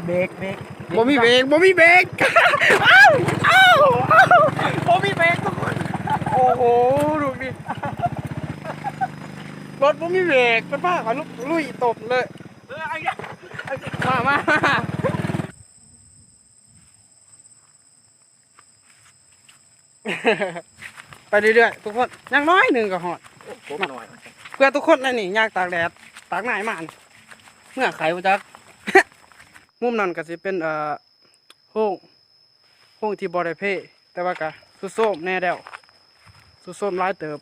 เบรกบ่มีเบรกบ่มีเบรกอ้าวบ่มีเบรกทุกคนโอ้โหดูดิรถบ่มีเบรกเป็นบ้าเขาลุยตบเลยมาไปเรื่อยๆทุกคนยังน้อยหนึ่งก็หอดเพื่อทุกคนนั่นนี่ยากตากแดดตากหน้าให้มันเมื่อไขมาจาก มุมนั้นก็สิเป็นห้องที่บริเพแต่ว่าก็สุดโซมแน่แล้วสุดโซมร้ายเติบ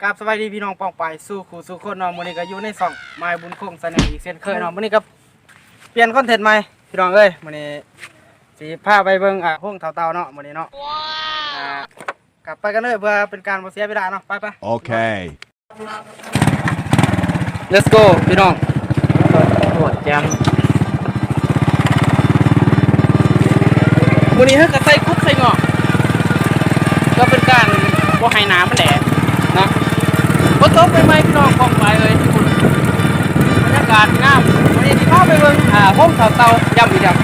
กราบสวัสดีพี่น้องปองไปสู่ขู่สู่คนน้องมื้อนี้ก็อยู่ในช่องไม้บุญคงแสดงอีกเช่นเคยน้องมื้อนี้ก็เปลี่ยนคอนเทนต์ใหม่พี่น้องเอ้ยมื้อนี้สิพาไปเบิ่งห้องเต่าเนาะมื้อนี้เนาะกลับไปกันเลยเพื่อเป็นการบ่เสียเวลาเนาะไปโอเค let's go พี่น้องโหดจังมื้อนี้เฮาก็ใส่กุ๊บใส่งอกก็เป็นการบ่ให้น้ำมันแดดนะบ่ตกไปไหมพี่น้องปองไปเลยบรรยากาศงามวันนี้สิพาไปเบิ่งห้องเต่าย่ำอีกแล้ว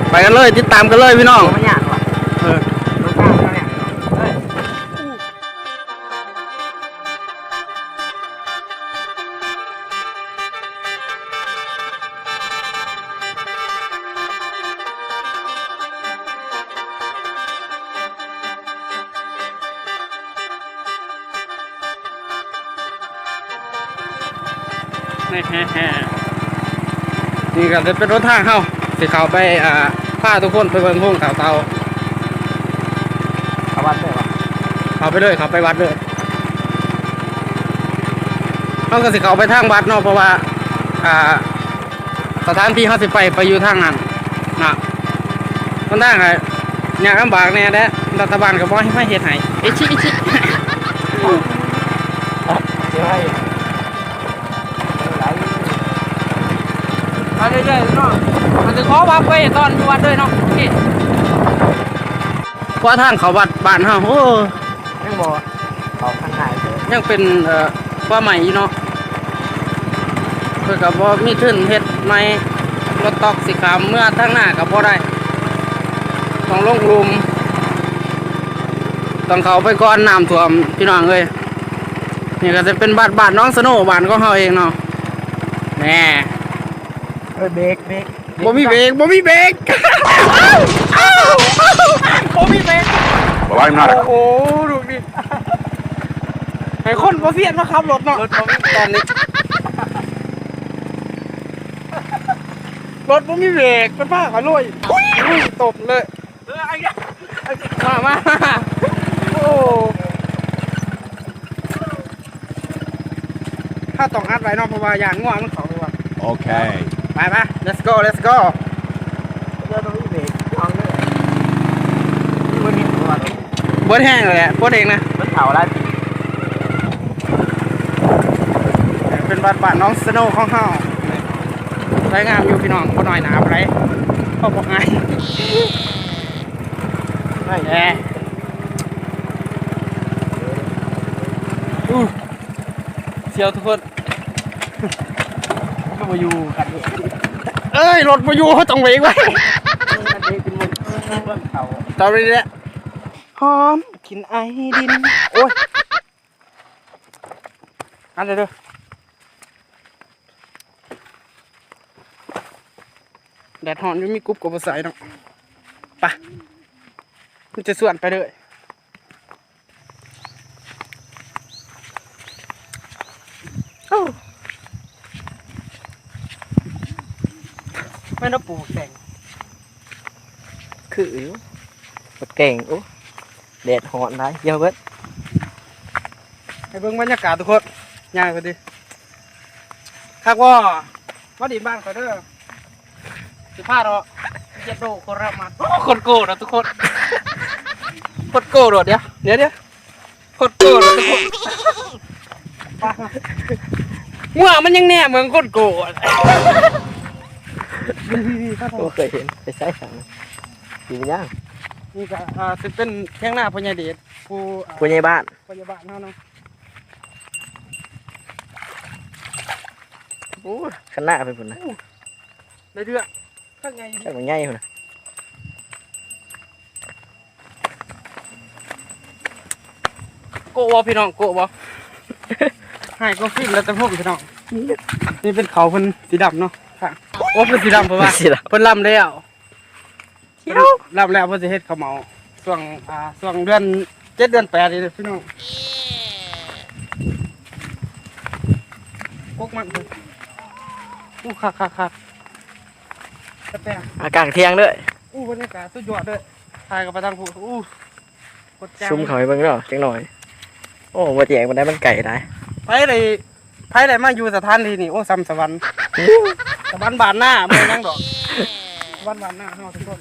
ไปกันเลยติดตามกันเลยพี่น้องไม่ยากหรอกนี่ก็จะเป็นรถทางเข้าสิเขาไปพาทุกคนไปเบิ่งห้องเต่าเขาวัดเลยเขาไปเลยเขาไปวัดเลยเขาก็สิเขาไปทางวัดเนาะเพราะว่าสถานที่เขาสิไปอยู่ทางนั้นนะมันทางไงยากลำบากแน่แด้รัฐบาลก็บอกให้ไม่เฮ็ดให้อิชิมาเรื่อยๆเนาะมันจะขอวัดไปตอนวัดด้วยเนาะพี่เพราะทางเขาวัดบ้านเฮาโอ้ยังบ่เขาข้างในยังเป็นว่าใหม่อยู่เนาะเพื่อกับว่ามีทึ่นเฮ็ดใหม่รถตอกสีขาวเมื่อทางหน้ากับบ่ได้ต้องลงลุมต้องเขาไปก่อนน้ำท่วมพี่น้องเอ้ยนี่ก็จะเป็นบ้านน้องสโนบ้านของเฮาเองเนาะแน่เบรกบ่มีเบรกบ่มีเบรกบ่มีเบรกโอ้โหดูดิให้คนบ่เสียนมาขับรถเนาะตอนนี้รถบ่มีเบรกเป็นบ้าเขาลุยตบเลยมาโอ้ถ้าต้องอัดไว้เนาะเพราะว่าอย่างง่วงมันเขาเลยว่ะโอเคไป let's go เดี๋ยวต้องเบรกทางเลยมันมีตัวบดแห้งเลยบดเองนะมันเผาอะไรเป็นบ้านน้องสโนว์ของเฮาสวยงามอยู่พี่น้องบ่น้อยหนาไปไรเขาบอกไงไม่แย่เชียวทุกคนก็มาอยู่กันเอ้ยรถมาอยู่เขาต้องเบรกไว้ตอนนี้แหละหอมกินไอดินโอ้ยอันเด้อแดดหอนยังมีกรุ๊ปกับภาษาเนาะไปมันจะส่วนไปเลยไม่ต้องปลูกแต่งคือเก่งโอ้แดดหอนได้เยอะเว้ยให้เบิ่งบรรยากาศทุกคนง่ายกว่าดิข้าว่าดินบ้านเขาเด้อ15เราเจ็ดโลคนรับมาคนโก้นะทุกคนคนโก้โดดเดี๋ยวคนโก้นะทุกคน เมื่อมันยังแน่เมืองโคตรโกรธ โอ้เคยเห็นไปใช้สั่งดีมันย่าง นี่ก็สิเป็นแข้งหน้าพญาเดชผู้ ผู้ใหญ่บ้าน พยาบาลเฮาเนาะ โอ้ขนาดไปพุ่นนะ ได้เรื่องข้างใน ช่างมันใหญ่พุ่นนะ โกะบ่พี่น้องโกะบ่ ให้ก็ฟินแล้วแต่พวกพี่น้องนี่เป็นเขาเพิ่นสีดำเนาะค่ะโอ้เป็นสีดำเพราะว่า สิล่ะ เพิ่นลำแล้วลำแล้วเพิ่นสิเฮ็ดข้าวเหมาช่วงช่วงเดือน7 เดือน 8นี่เด้อพี่น้องพวกมันเพิ่นอู้คักแต่ อากาศเที่ยงด้วย อู้บรรยากาศสุดยอดเด้อถ่ายกับไปทางผู้อู้กดแจ้ง ซุ่มเขาไปเบิ่งเนาะจังหน่อยโอ้บ่แจกมันได้มันไก่ได้ ไปเลยมาอยู่สถานที่นี่โอ้ซ้ำสวรรค์สวรรค์บานหน้าเมืองยังดอกสวรรค์บานหน้าเฮาทุกคน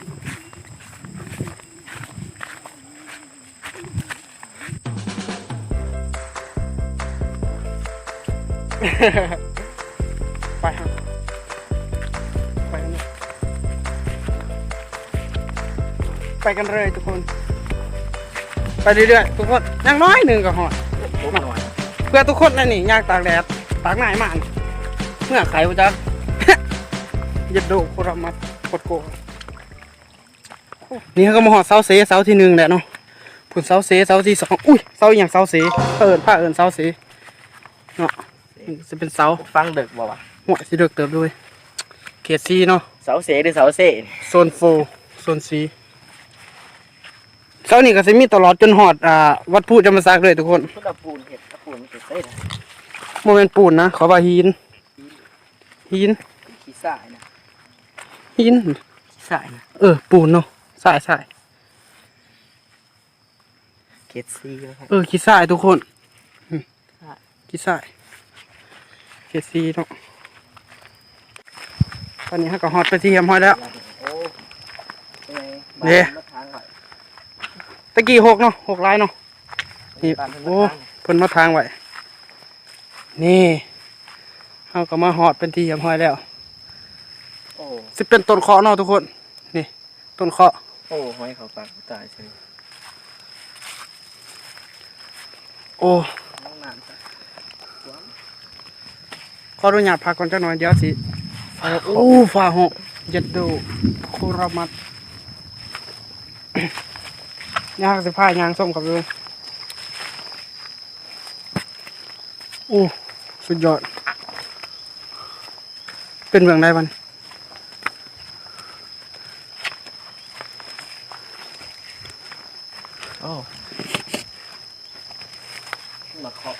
ไปครับไปกันเลยไปกันเลยทุกคน ไปเรื่อยๆทุกคนอยังน้อยหนึ่งก็หอด โอ้หน่อย เพื่อทุกคนนั่นนี่ยากตากแดดตากหน่ายมากเมื่อไข่จัก ยัดโดโครามัดกดโกนี่เขาก็มาหอดเสาเสเสาที่ 1แหละเนาะผุนเสาเสเสาที่ 2อุ้ยเสาอย่างเสาเสผ้าเอิญเสาเสเนาะจะเป็นเสา ฟังดึกบ่วะ หัวสีเดือกเติบด้วยเขตซีเนาะ เสาเสหรือเสาเส โซนโฟโซนซีเสานี่ก็จะมีตลอดจนหอดวัดพูจำปาสักเลยทุกคน พุ่นเอาปูนเห็ดเอาปูนมันเห็ดเส้น โมเมนปูนนะขอว่าหิน ขี้สายนะ หิน ขี้สายนะ ปูนเนาะสาย เกตซีนะครับ ขี้สายทุกคนขี้สายเขตซีเนาะตอนนี้เขาก็ฮอดไปที่เฮียมฮอดแล้ว โอ้เป็นไง เนี่ย บ้านทางไหว ตะกี้6เนาะ6 ลายเนาะนี่ บ้านเพิ่น โอ้ มาทาง เพิ่นมาทางไว้นี่เขาก็มาฮอดเป็นที่เฮียมฮอดแล้ว โอ้ สิเป็นต้นเคาะเนาะทุกคนนี่ต้นเคาะ โอ้ห้อยเขาปากตายใช่ โอ้ ห้องน้ำจ้ะ ขออนุญาตพักก่อนจักหน่อยเดี๋ยวสิโอ้ฟ้าห้องเย็ดดูโครามัด ย่างสิผ้ายางส้มกับเลยโอ้สุดยอดเป็นเมืองได้บัน โอ้มาเคาะ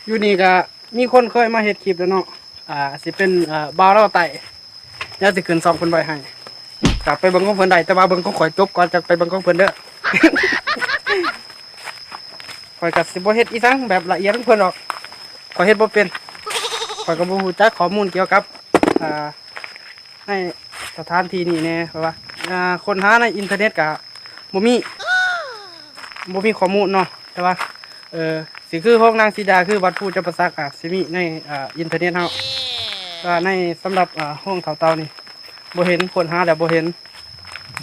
อยู่นี่ก็มีคนเคยมาเฮ็ดคลิปแล้วเนาะสิเป็นบาวเล่าไต่เดี๋ยวสิขึ้นซองเพิ่นไว้ให้กลับไปเบิ่งของเพิ่นได้แต่ว่าเบิ่งของข่อยจบก่อนจะไปเบิ่งของเพิ่นเด้อ ข่อยก็สิบ่เฮ็ดอีสังแบบละเอียดของเพิ่นหรอกข่อยเฮ็ดบ่เป็นข่อยก็บ่ฮู้จักข้อมูลเกี่ยวกับในสถานที่นี่แน่เพราะว่าค้นหาในอินเทอร์เน็ตก็บ่มีข้อมูลเนาะแต่ว่าสิคือห้องนางสีดาคือวัดพูจำปาสักสิมีในอินเทอร์เน็ตเฮาก็ในสำหรับห้องเถาเตานี่บ่เห็นคนหาแล้วบ่เห็น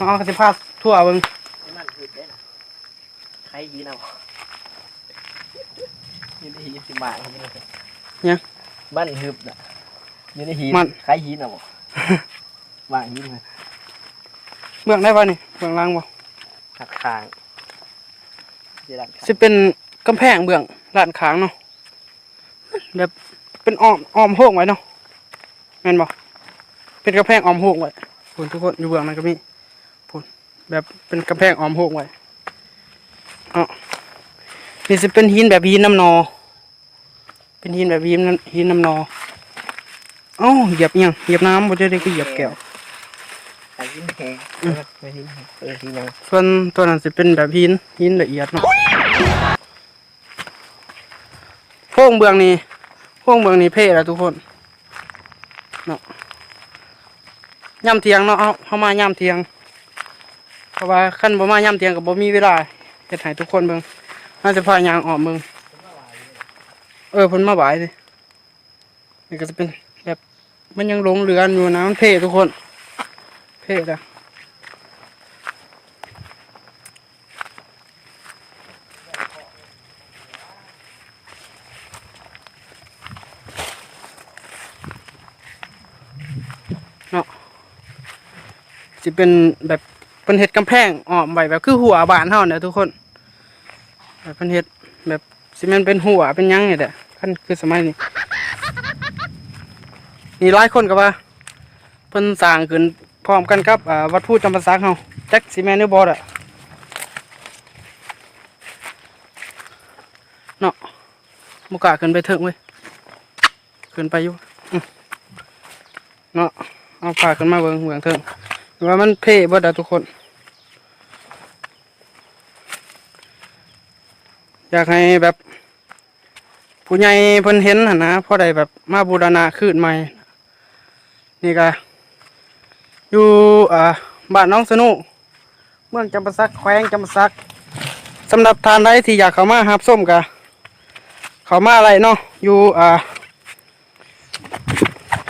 เอาสิพาทั่วเบิ่ง มันหืดได้นะใครยีนเอาอยู่ในหีนสิบาทเนี่ย บ้านหืบน่ะอยู่ในหีน มัน ใครยีนเอาบ่วางหีนเลย เบื้องได้บ่นี่เบื้องล่างบ่ หักคางจะดัน สิเป็นกำแพงเบื้องด้านข้างเนาะแบบเป็นอ้อมโห้งไว้เนาะแม่นบ่เป็นกำแพงอ้อมโห้งไว้พุ่นทุกคนอยู่เบื้องนั้นก็มีพุ่นแบบเป็นกำแพงอ้อมโห้งไว้นี่สิเป็นหินแบบหินน้ำนอเป็นหินแบบหินน้ำนอเอ้าเหยียบอิหยังเหยียบน้ำบ่ได้ก็เหยียบแก้ว ใครยีนแหงไม่หีนหีนยัง ส่วนตัวนั้นสิเป็นแบบหินละเอียดเนาะโพ่งเบืองนี้เพ่แล้วทุกคนเนาะย่ำเทียงเนาะเอามาย่ำเทียงเพราะว่าขั้นบ่มาย่ำเทียงกับบ่มีเวลาเฮ็ดให้ทุกคนเบิ่งน่าจะพายางออกเบิ่งเพิ่นมาบ่ายดิ นี่ก็จะเป็นแบบมันยังหลงเหลืออยู่นะมันเท่ทุกคนเท่อะเนาะจะเป็นแบบเป็นเห็ดกำแพงอ้อมไว้แบบคือหัวบ้านเฮาเนี่ยทุกคนแบบเป็นเห็ดแบบสิมันเป็นหัวเป็นหยังเนี่ยแหละขั้นคือสมัยนี้มีหลายคนกับว่าเพิ่นสร้างขึ้นพร้อมกันกับวัดพูดจำปาสักเฮาแจ็คซีแมนหรือบอดอะเนาะมุกะขึ้นไปเถิงเว้ยขึ้นไปอยู่เนาะเอาพาขึ้นมาเบิ่งเถิงว่ามันเพ่บ่ได้ทุกคนอยากให้แบบผู้ใหญ่เพิ่นเห็นหั่นนะพอได้แบบมาบูรณะคืนใหม่นี่ก็อยู่บ้านน้องสนุเมืองจำปาสักแขวงจำปาสักสำหรับทานใดที่อยากเข้ามาหาส้มกะเข้ามาอะไรเนาะอยู่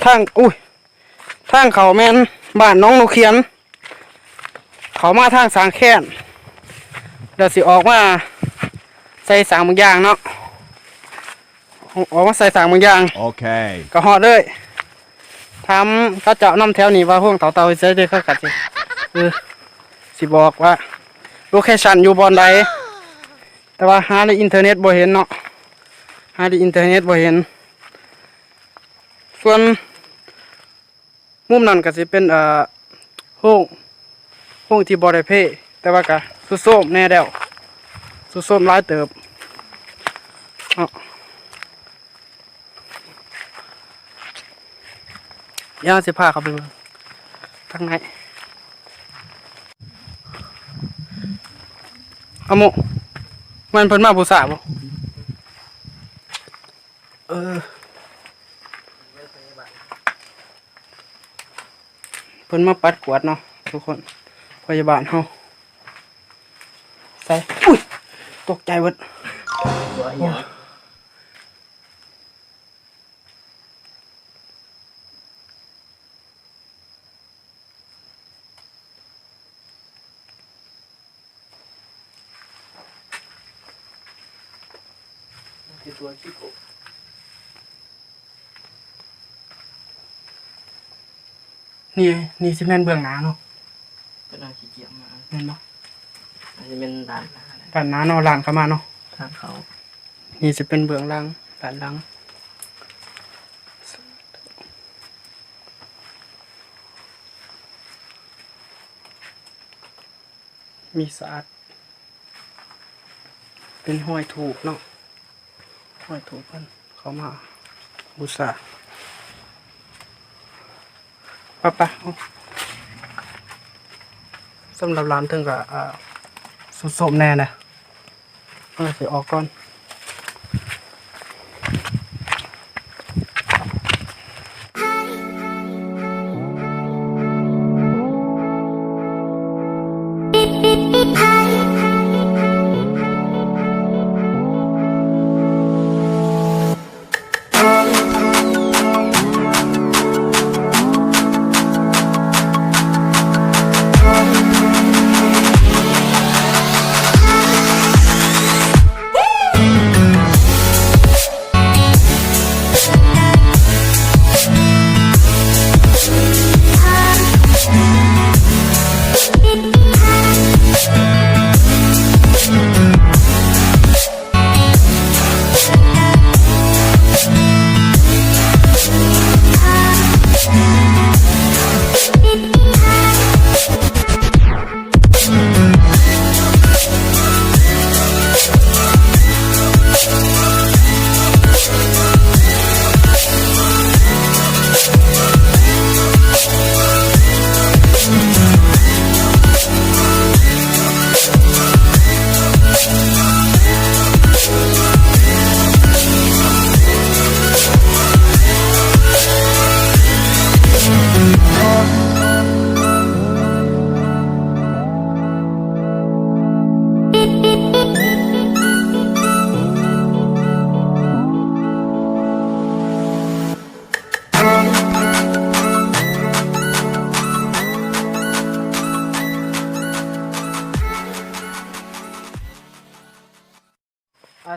ทางทางเขาแม่นบ้านน้องนกเขียนเขามาทางสางแค้นเดี๋ยวสิออกมาใส่สางบางอย่างเนาะออกมาใส่สางบางอย่างโอเคก็หอดเลยทำเขาเจาะน้ำแถวนี้ว่าพวกเต่าใส่ได้เข้ากัดสิบอกว่าโลเคชั่นอยู่บอนใดแต่ว่าหาในอินเทอร์เน็ตบ่เห็นเนาะหาในอินเทอร์เน็ตบ่เห็นส่วนมุมนั้นก็สิเป็นห้องที่บ่ได้เพ่แต่ว่าก็สุดโทรมแน่แล้วสุดโทรมหลายเติบย่าสิพาเขาไปเบิ่งทางไหนเอาโมมันเพิ่นมาบูชาบ่เพิ่นมาปัดกวาดเนาะทุกคนพยาบาลเฮาใส่อุ้ยตกใจเบิดตัวขี้โกนี่สิแม่นเบื้องหน้าเนาะก็ได้ขี้เกียจมา แม่นบ่อันนี้เป็นด่าน ด้านหน้าเนาะหลังเข้ามาเนาะทางเขา นี่สิเป็นเบื้องหลังด้านหลังมีสะอาดเป็นห้อยถูกเนาะห้อยถูกเพิ่นเข้ามาบูชาปะสำหรับร้านถึงกับสุดโสมแน่นะเดี๋ยวออกก่อน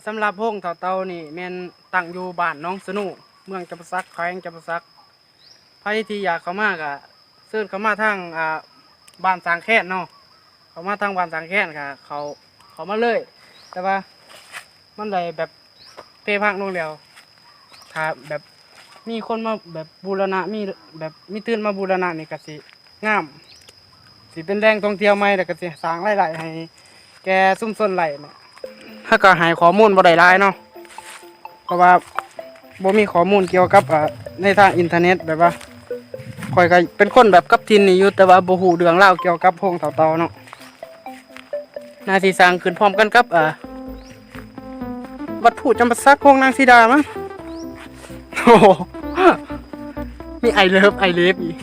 สำหรับโฮงเต่าเต่านี่แม่นตั้งอยู่บ้านน้องสนุเมืองจำปาสักแขวงจำปาสักใครที่อยากเข้ามาก็เชิญเข้ามาทางบ้านสางแค้นเนาะเข้ามาทางบ้านสางแค้นค่ะเขามาเลย แต่ว่ามันได้แบบเพพักลงแล้วถ้าแบบมีคนมาแบบบูรณะมีแบบมีตื่นมาบูรณะนี่ก็สิงามสิเป็นแรงท่องเที่ยวใหม่แล้วก็สิสร้างรายได้ให้แกซุ่มชนไหลเนี่ยถ้าก็ให้ข้อมูลบ่ได้หลายเนาะเพราะว่าบ่มีข้อมูลเกี่ยวกับในทางอินเทอร์เน็ตแบบว่าข่อยก็เป็นคนแบบกับทินนี่อยู่แต่ว่าบ่ฮู้เรื่องราวเกี่ยวกับโฮงเต่าๆเนาะน่าสิสร้างขึ้นพร้อมกันกับวัดผู้จำปาสักโฮงนางสีดามั้งโอ้โหมีไอเลิฟอีก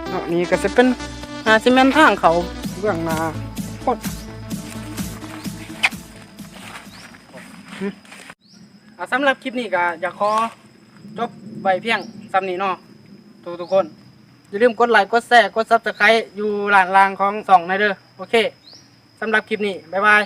เนาะนี่ก็จะเป็นซีเมนต์ทางเขาเบื้องหน้าโคตรสำหรับคลิปนี้ก็อยากขอจบไว้เพียงซ้ำนี้เนาะทุกคนอย่าลืมกดไลค์กดแชร์กดซับสไครต์อยู่หลานลางของ2ในเด้อโอเคสำหรับคลิปนี้บ๊ายบาย